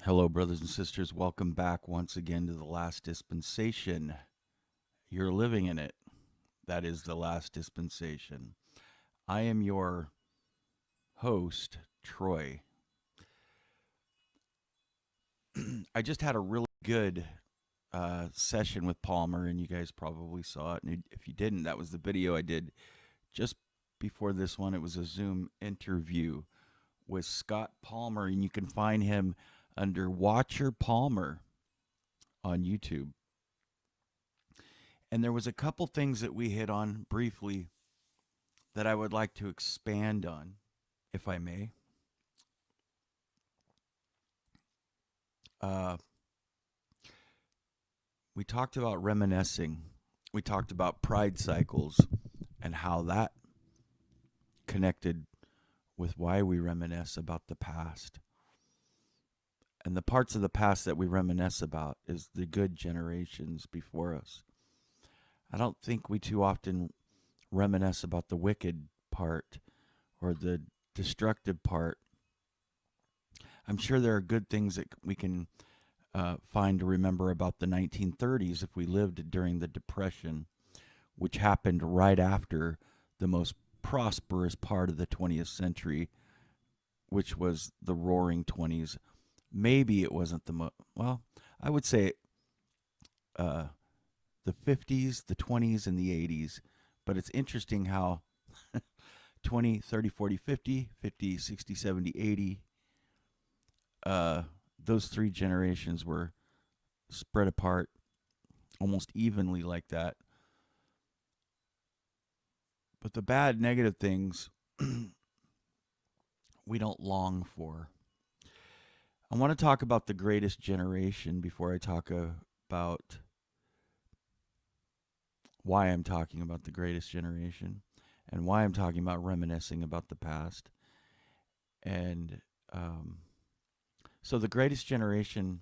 Hello, brothers and sisters. Welcome back once again to the last dispensation. You're living in it. That is the last dispensation. I am your host, Troy. I just had a really good session with Palmer, and you guys probably saw it. And if you didn't, that was the video I did just before this one. It was a Zoom interview with Scott Palmer, and you can find him under Watcher Palmer on YouTube. And there was a couple things that we hit on briefly that I would like to expand on, if I may. Uh, we talked about reminiscing. We talked about pride cycles and how that connected with why we reminisce about the past. And the parts of the past that we reminisce about is the good generations before us. I don't think we too often reminisce about the wicked part or the destructive part. I'm sure there are good things that we can find to remember about the 1930s if we lived during the Depression, which happened right after the most prosperous part of the 20th century, which was the roaring 20s. Maybe it wasn't well, I would say uh, the 50s, the 20s, and the 80s. But it's interesting how 20, 30, 40, 50, 50, 60, 70, 80, those three generations were spread apart almost evenly like that. But the bad, negative things we don't long for. I want to talk about the greatest generation before I talk about why I'm talking about the greatest generation and why I'm talking about reminiscing about the past. And so, the greatest generation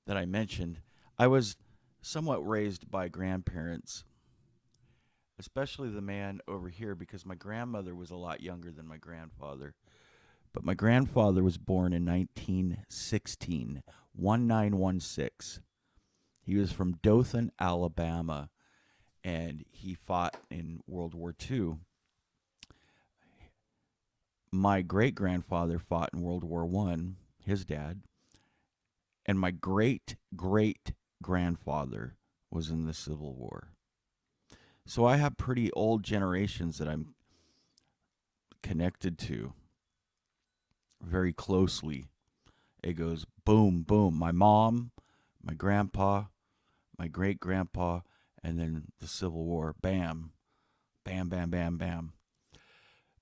that I mentioned, I was somewhat raised by grandparents, especially the man over here, because my grandmother was a lot younger than my grandfather. But my grandfather was born in 1916, 1916. He was from Dothan, Alabama, and he fought in World War II. My great grandfather fought in World War I, his dad, and my great great grandfather was in the Civil War. So I have pretty old generations that I'm connected to very closely. It goes boom, boom. My mom, my grandpa, my great grandpa, and then the Civil War. Bam, bam, bam, bam, bam.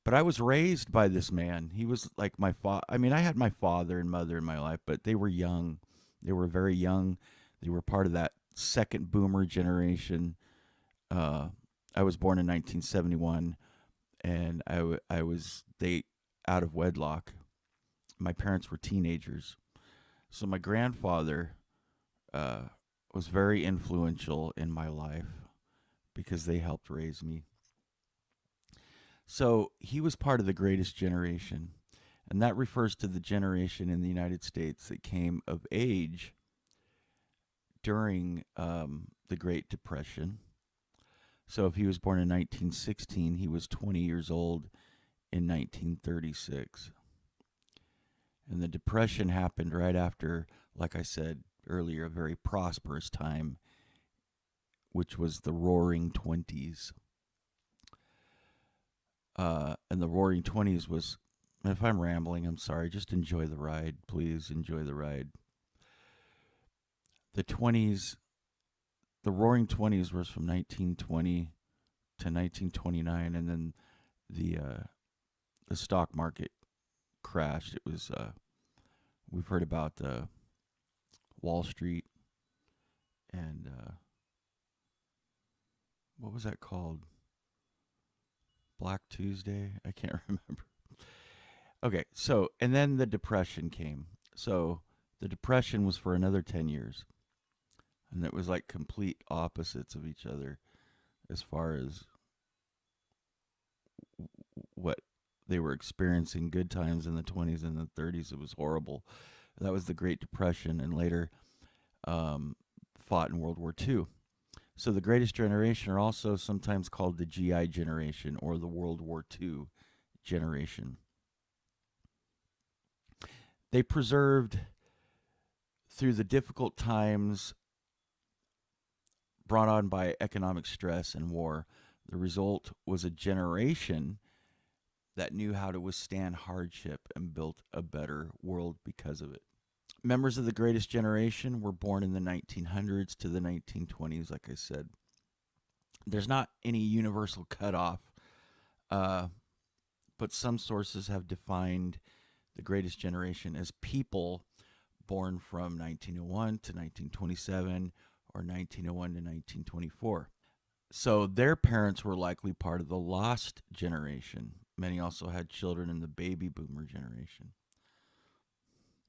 But I was raised by this man. He was like my father. I mean, I had my father and mother in my life, but they were young. They were very young. They were part of that second boomer generation. Uh, I was born in 1971, and I was they out of wedlock. My parents were teenagers. So my grandfather uh, was very influential in my life because they helped raise me. So he was part of the greatest generation. And that refers to the generation in the United States that came of age during the Great Depression. So if he was born in 1916, he was 20 years old in 1936. And the Depression happened right after, like I said earlier, a very prosperous time, which was the Roaring Twenties. And the Roaring Twenties was, and if I'm rambling, I'm sorry, just enjoy the ride. Please enjoy the ride. The 20s, the Roaring Twenties was from 1920 to 1929, and then the stock market crashed. It was we've heard about Wall Street and what was that called? Black Tuesday? I can't remember. Okay, so and then the Depression came. So the Depression was for another 10 years. And it was like complete opposites of each other as far as what they were experiencing. Good times in the 20s and the 30s. It was horrible. That was the Great Depression, and later um, fought in World War II. So the greatest generation are also sometimes called the GI generation or the World War II generation. They preserved through the difficult times brought on by economic stress and war. The result was a generation that knew how to withstand hardship and built a better world because of it. Members of the greatest generation were born in the 1900s to the 1920s, like I said. There's not any universal cutoff, uh, but some sources have defined the greatest generation as people born from 1901 to 1927 or 1901 to 1924. So their parents were likely part of the lost generation. Many also had children in the baby boomer generation.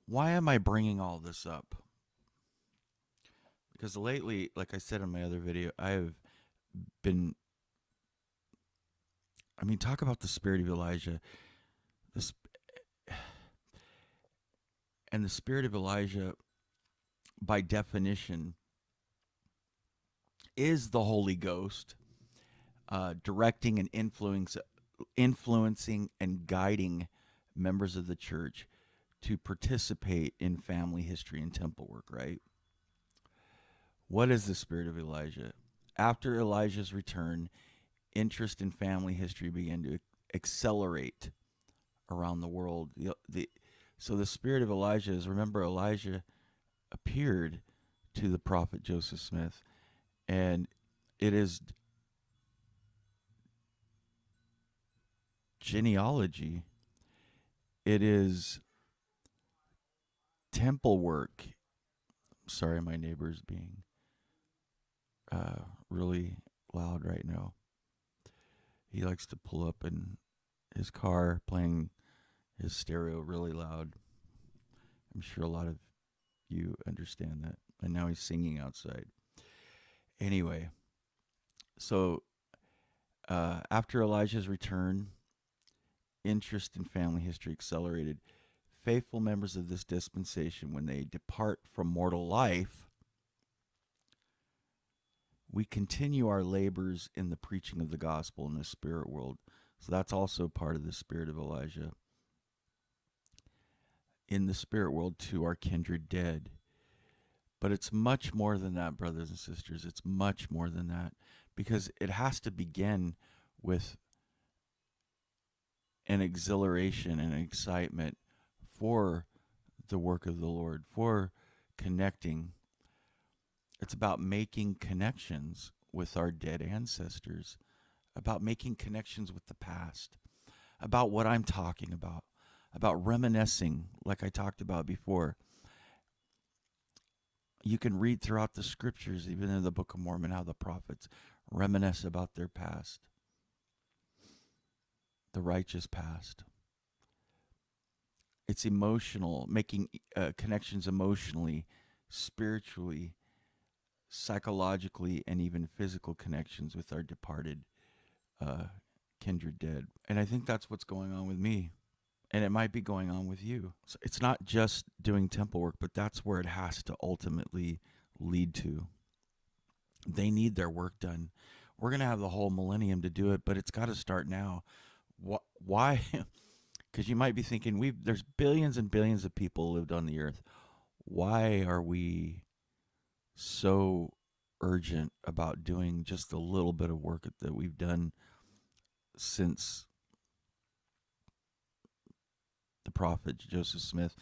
Why am I bringing all this up? Because lately, like I said in my other video, I have been, talk about the spirit of Elijah. This, and the spirit of Elijah, by definition, is the Holy Ghost directing and influencing and guiding members of the church to participate in family history and temple work, right? What is the spirit of Elijah? After Elijah's return, interest in family history began to accelerate around the world. So the spirit of Elijah is, remember, Elijah appeared to the prophet Joseph Smith, and it is genealogy. It is temple work. Sorry, my neighbor's being really loud right now. He likes to pull up in his car playing his stereo really loud. I'm sure a lot of you understand that. And now he's singing outside. Anyway, so after Elijah's return, interest in family history accelerated. Faithful members of this dispensation, when they depart from mortal life, we continue our labors in the preaching of the gospel in the spirit world. So that's also part of the spirit of Elijah. In the spirit world to our kindred dead. But it's much more than that, brothers and sisters. It's much more than that, because it has to begin with an exhilaration and an excitement for the work of the Lord, for connecting. It's about making connections with our dead ancestors, about making connections with the past, about what I'm talking about reminiscing, like I talked about before. You can read throughout the scriptures, even in the Book of Mormon, how the prophets reminisce about their past, the righteous past. It's emotional, making connections emotionally, spiritually, psychologically, and even physical connections with our departed kindred dead. And I think that's what's going on with me. And it might be going on with you. So it's not just doing temple work, but that's where it has to ultimately lead to. They need their work done. We're going to have the whole millennium to do it, but it's got to start now. Why? Because you might be thinking, there's billions and billions of people lived on the earth. Why are we so urgent about doing just a little bit of work that we've done since the prophet Joseph Smith,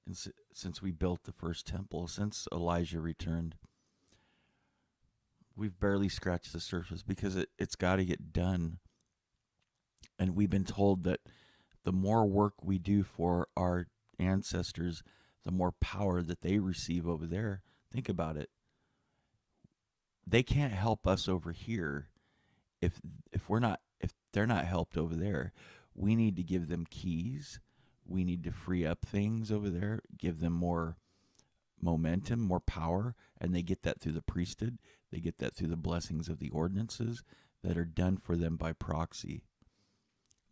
and since we built the first temple, since Elijah returned? We've barely scratched the surface, because it's got to get done. And we've been told that the more work we do for our ancestors, the more power that they receive over there. Think about it. They can't help us over here if they're not helped over there. We need to give them keys. We need to free up things over there, give them more momentum, more power, and they get that through the priesthood. They get that through the blessings of the ordinances that are done for them by proxy.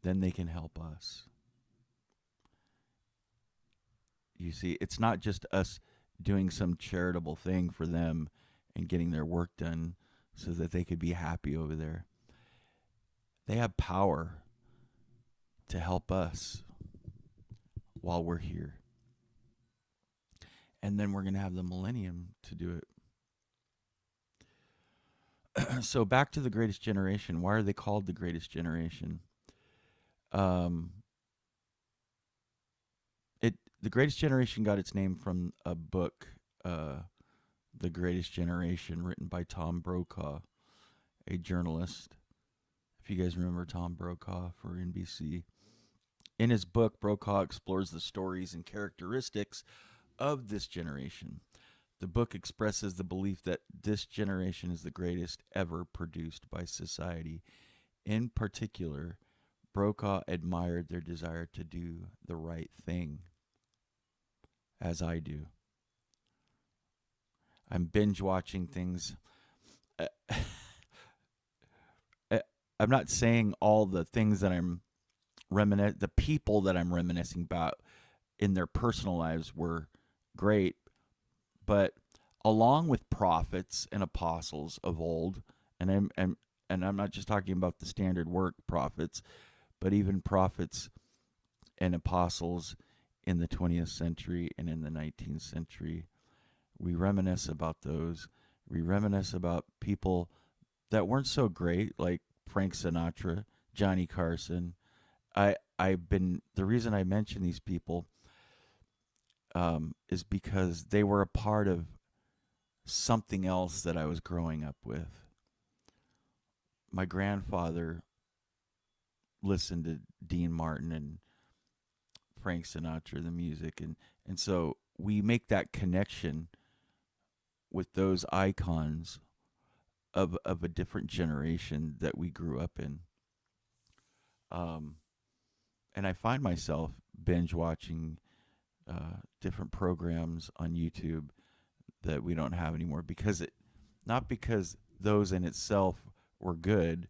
Then they can help us. You see, it's not just us doing some charitable thing for them and getting their work done so that they could be happy over there. They have power to help us while we're here. And then we're going to have the millennium to do it. So back to the greatest generation. Why are they called the greatest generation? Um, the greatest generation got its name from a book, The Greatest Generation, written by Tom Brokaw, a journalist. If you guys remember Tom Brokaw for NBC. In his book, Brokaw explores the stories and characteristics of this generation. The book expresses the belief that this generation is the greatest ever produced by society. In particular, Brokaw admired their desire to do the right thing, as I do. I'm binge watching things. Uh, I'm not saying all the things that the people that I'm reminiscing about in their personal lives were great, but along with prophets and apostles of old, and I'm not just talking about the standard work prophets, but even prophets and apostles in the 20th century and in the 19th century. We reminisce about those. We reminisce about people that weren't so great, like Frank Sinatra, Johnny Carson. I've been the reason I mention these people is because they were a part of something else that I was growing up with. My grandfather listened to Dean Martin and Frank Sinatra, the music, and so we make that connection with those icons of a different generation that we grew up in. Um, and I find myself binge watching different programs on YouTube that we don't have anymore because not because those in itself were good,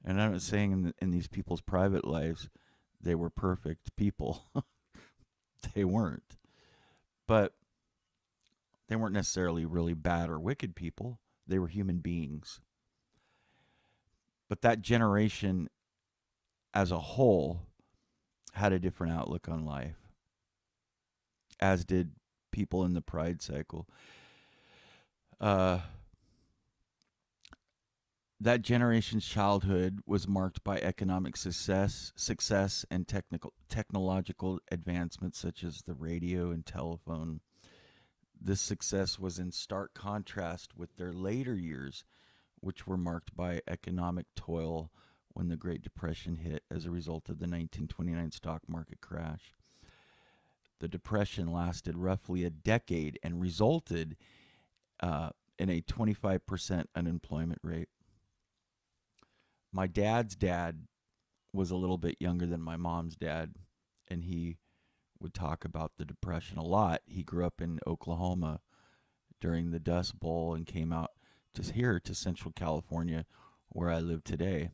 and I'm not saying in these people's private lives they were perfect people. They weren't, but they weren't necessarily really bad or wicked people. They were human beings. But that generation as a whole had a different outlook on life, as did people in the Pride cycle. Uh, that generation's childhood was marked by economic success and technological advancements such as the radio and telephone. This success was in stark contrast with their later years, which were marked by economic toil when the Great Depression hit as a result of the 1929 stock market crash. The Depression lasted roughly a decade and resulted in a 25% unemployment rate. My dad's dad was a little bit younger than my mom's dad, and he would talk about the Depression a lot. He grew up in Oklahoma during the Dust Bowl and came out just here to Central California, where I live today,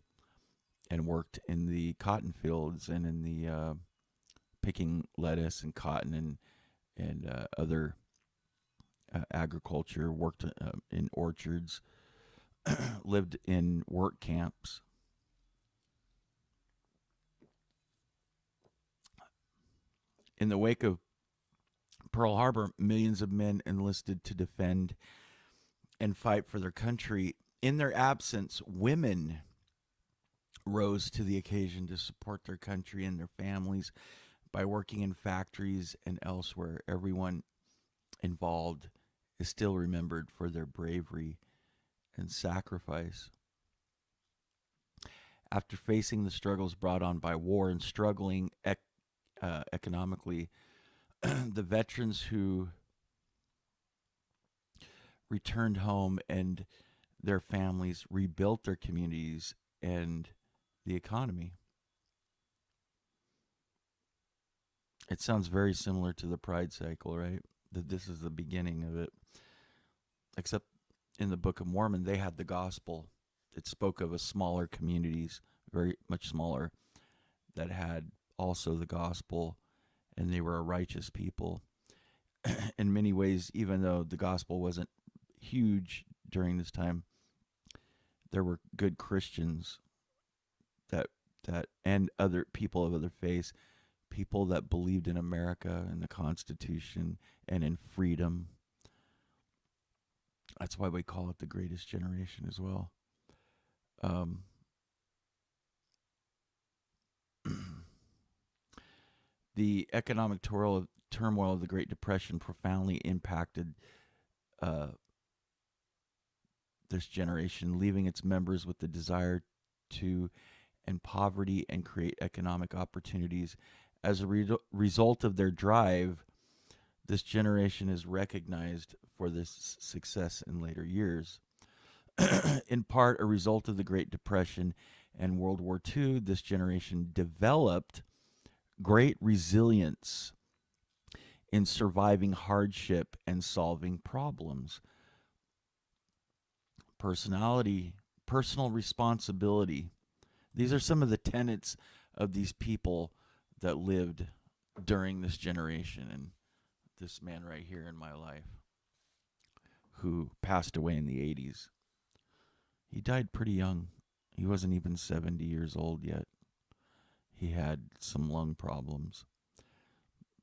and worked in the cotton fields and in the picking lettuce and cotton and other agriculture. Worked in orchards, lived in work camps. In the wake of Pearl Harbor, millions of men enlisted to defend and fight for their country. In their absence, women rose to the occasion to support their country and their families by working in factories and elsewhere. Everyone involved is still remembered for their bravery and sacrifice. After facing the struggles brought on by war and struggling economically, the veterans who returned home and their families rebuilt their communities and the economy. It sounds very similar to the Pride cycle, right? That this is the beginning of it. Except in the Book of Mormon, they had the gospel. It spoke of a smaller communities, very much smaller, that had also the gospel, and they were a righteous people. in many ways, even though the gospel wasn't huge during this time, there were good Christians that and other people of other faiths, people that believed in America and the Constitution and in freedom. That's why we call it the greatest generation as well. Um, the economic turmoil of the Great Depression profoundly impacted uh, this generation, leaving its members with the desire to end poverty and create economic opportunities. As a result of their drive, this generation is recognized for this success in later years. In part, a result of the Great Depression and World War II, this generation developed great resilience in surviving hardship and solving problems. Personality, personal responsibility. These are some of the tenets of these people that lived during this generation. And this man right here in my life, who passed away in the 80s, he died pretty young. He wasn't even 70 years old yet. He had some lung problems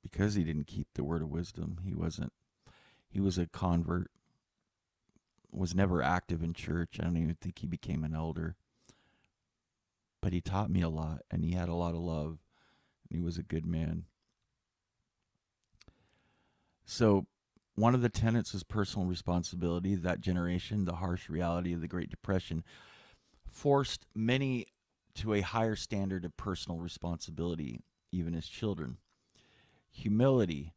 because he didn't keep the word of wisdom. He was a convert, was never active in church. I don't even think he became an elder. But he taught me a lot, and he had a lot of love, and he was a good man. So one of the tenets is personal responsibility. That generation, the harsh reality of the Great Depression, forced many to a higher standard of personal responsibility, even as children. Humility.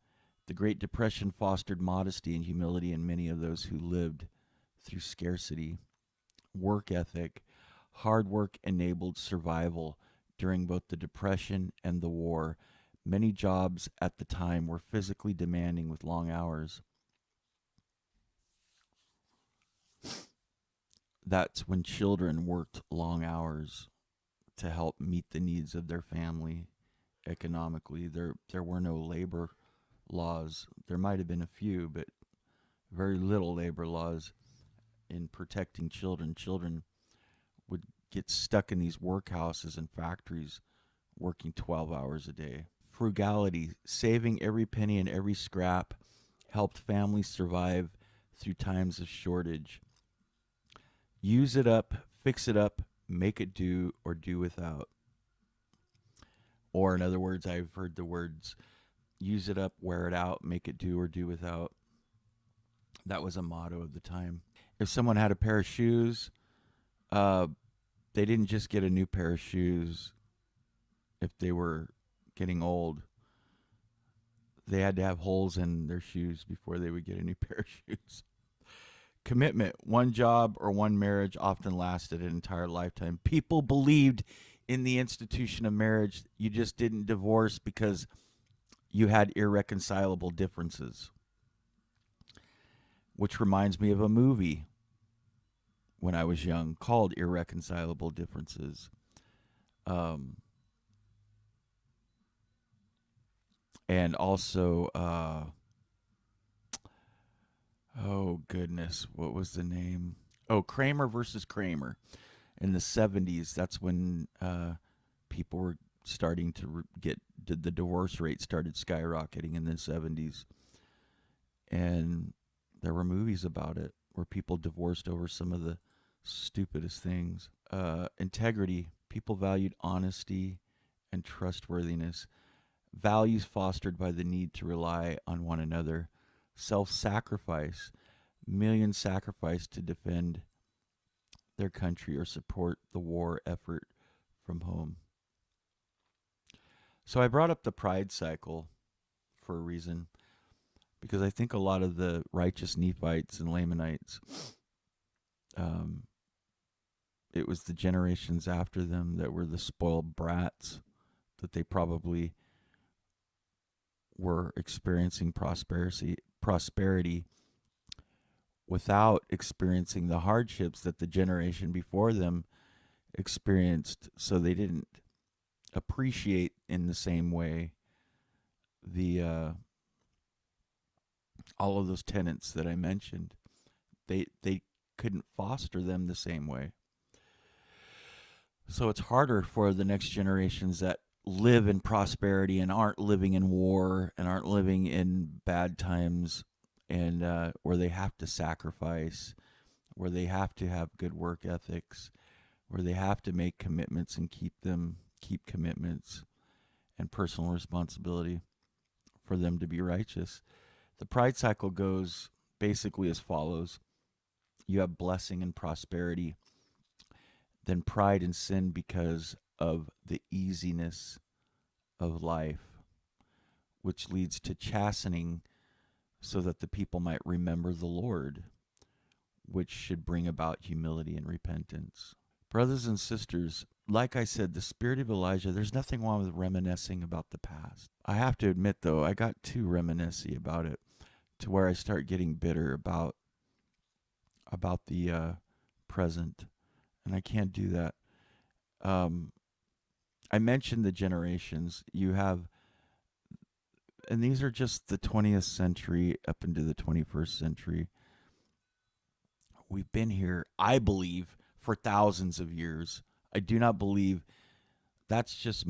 The Great Depression fostered modesty and humility in many of those who lived through scarcity. Work ethic. Hard work enabled survival during both the Depression and the war. Many jobs at the time were physically demanding with long hours. That's when children worked long hours to help meet the needs of their family economically. There were no labor laws. There might have been a few, but very little labor laws in protecting children. Children would get stuck in these workhouses and factories working 12 hours a day. Frugality, saving every penny and every scrap, helped families survive through times of shortage. Use it up, fix it up, make it do, or do without. Or, in other words, I've heard the words use it up, wear it out, make it do, or do without. That was a motto of the time. If someone had a pair of shoes, uh, they didn't just get a new pair of shoes if they were getting old. They had to have holes in their shoes before they would get a new pair of shoes. Commitment. One job or one marriage often lasted an entire lifetime. People believed in the institution of marriage. You just didn't divorce because you had irreconcilable differences. Which reminds me of a movie when I was young called Irreconcilable Differences. Um, and also, oh goodness, what was the name? Oh, Kramer versus Kramer. In the 70s, that's when people were starting to get the divorce rate started skyrocketing in the 70s. And there were movies about it where people divorced over some of the stupidest things. Integrity. People valued honesty and trustworthiness. Values fostered by the need to rely on one another. Self-sacrifice. Millions sacrificed to defend their country or support the war effort from home. So I brought up the pride cycle for a reason, because I think a lot of the righteous Nephites and Lamanites, um, it was the generations after them that were the spoiled brats, that they probably were experiencing prosperity without experiencing the hardships that the generation before them experienced. So they didn't appreciate in the same way the all of those tenets that I mentioned, they couldn't foster them the same way. So it's harder for the next generations that live in prosperity and aren't living in war and aren't living in bad times, and where they have to sacrifice, where they have to have good work ethics, where they have to make commitments and keep commitments and personal responsibility for them to be righteous. The pride cycle goes basically as follows: you have blessing and prosperity, then pride and sin because of the easiness of life, which leads to chastening so that the people might remember the Lord, which should bring about humility and repentance. Brothers and sisters, like I said, the spirit of Elijah, there's nothing wrong with reminiscing about the past. I have to admit, though, I got too reminiscent about it to where I start getting bitter about the present, and I can't do that. Um, I mentioned the generations. You have, and these are just the 20th century up into the 21st century. We've been here, I believe, for thousands of years. I do not believe that's just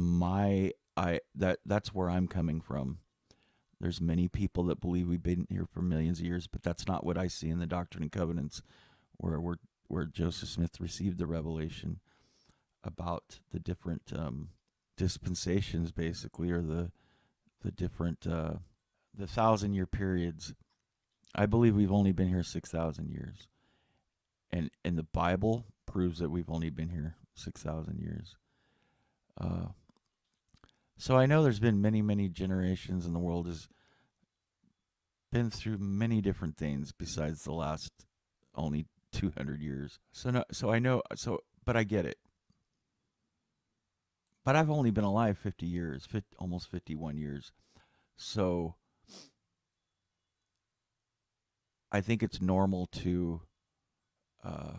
that's where I'm coming from. There's many people that believe we've been here for millions of years, but that's not what I see in the Doctrine and Covenants, where Joseph Smith received the revelation about the different dispensations, basically, or the different the 1,000-year periods. I believe we've only been here 6,000 years, and the Bible proves that we've only been here 6,000 years. Uh, so I know there's been many generations, and the world has been through many different things besides the last only 200 years. So no, so I know, so but I get it. But I've only been alive 50 years, almost 51 years. So I think it's normal to uh,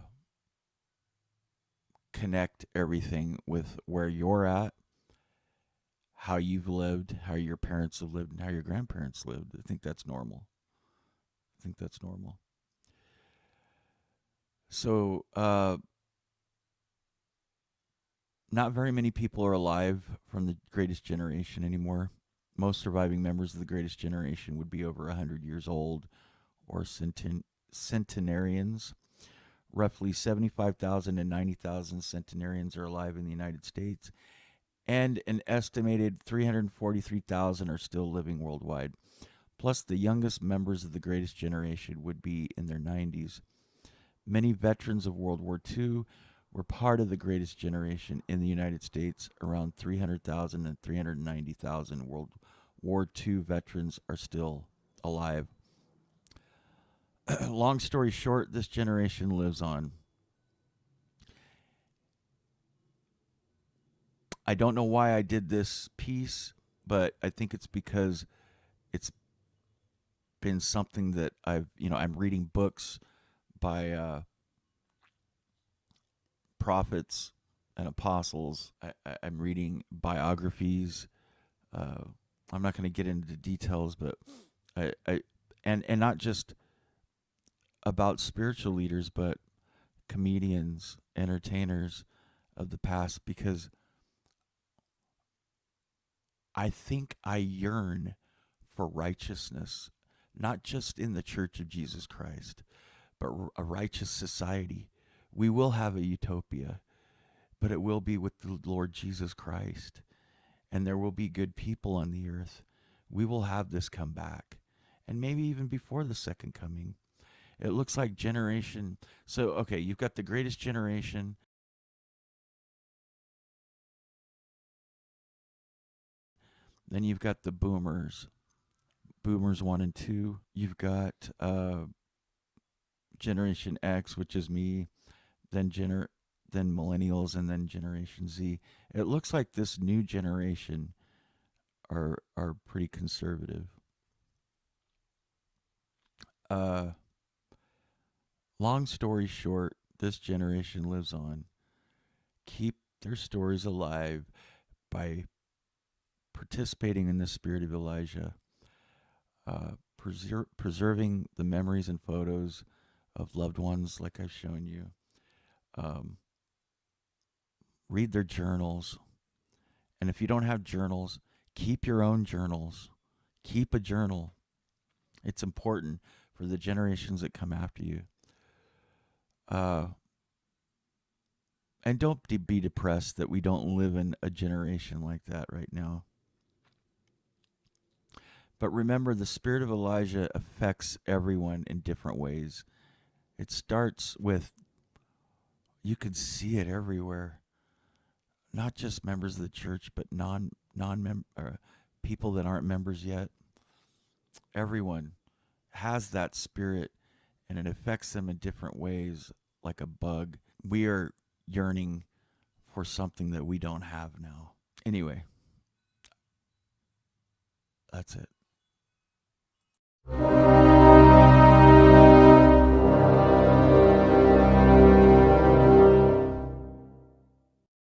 connect everything with where you're at, how you've lived, how your parents have lived, and how your grandparents lived. I think that's normal. I think that's normal. So, not very many people are alive from the greatest generation anymore. Most surviving members of the greatest generation would be over 100 years old or centenarians. Roughly 75,000 and 90,000 centenarians are alive in the United States, and an estimated 343,000 are still living worldwide. Plus, the youngest members of the greatest generation would be in their 90s. Many veterans of World War II were part of the greatest generation in the United States. Around 300,000 and 390,000 World War II veterans are still alive. Long story short, this generation lives on. I don't know why I did this piece, but I think it's because it's been something that I'm reading books by prophets and apostles. I'm reading biographies. Uh, I'm not going to get into the details, but I and not just about spiritual leaders, but comedians, entertainers of the past, because I think I yearn for righteousness, not just in the Church of Jesus Christ, but a righteous society. We will have a utopia, but it will be with the Lord Jesus Christ, and there will be good people on the earth. We will have this come back, and maybe even before the second coming. It looks like generation. So, okay, you've got the greatest generation. Then you've got the boomers, boomers 1 and 2. You've got Generation X, which is me, then then millennials, and then Generation Z. It looks like this new generation are pretty conservative. Uh, Long story short, this generation lives on. Keep their stories alive by participating in the spirit of Elijah, preserving the memories and photos of loved ones, like I've shown you. Read their journals. And if you don't have journals, keep your own journals. Keep a journal. It's important for the generations that come after you. And don't be depressed that we don't live in a generation like that right now. But remember, the spirit of Elijah affects everyone in different ways. It starts with, you can see it everywhere. Not just members of the church, but people that aren't members yet. Everyone has that spirit, and it affects them in different ways, like a bug. We are yearning for something that we don't have now. Anyway, that's it.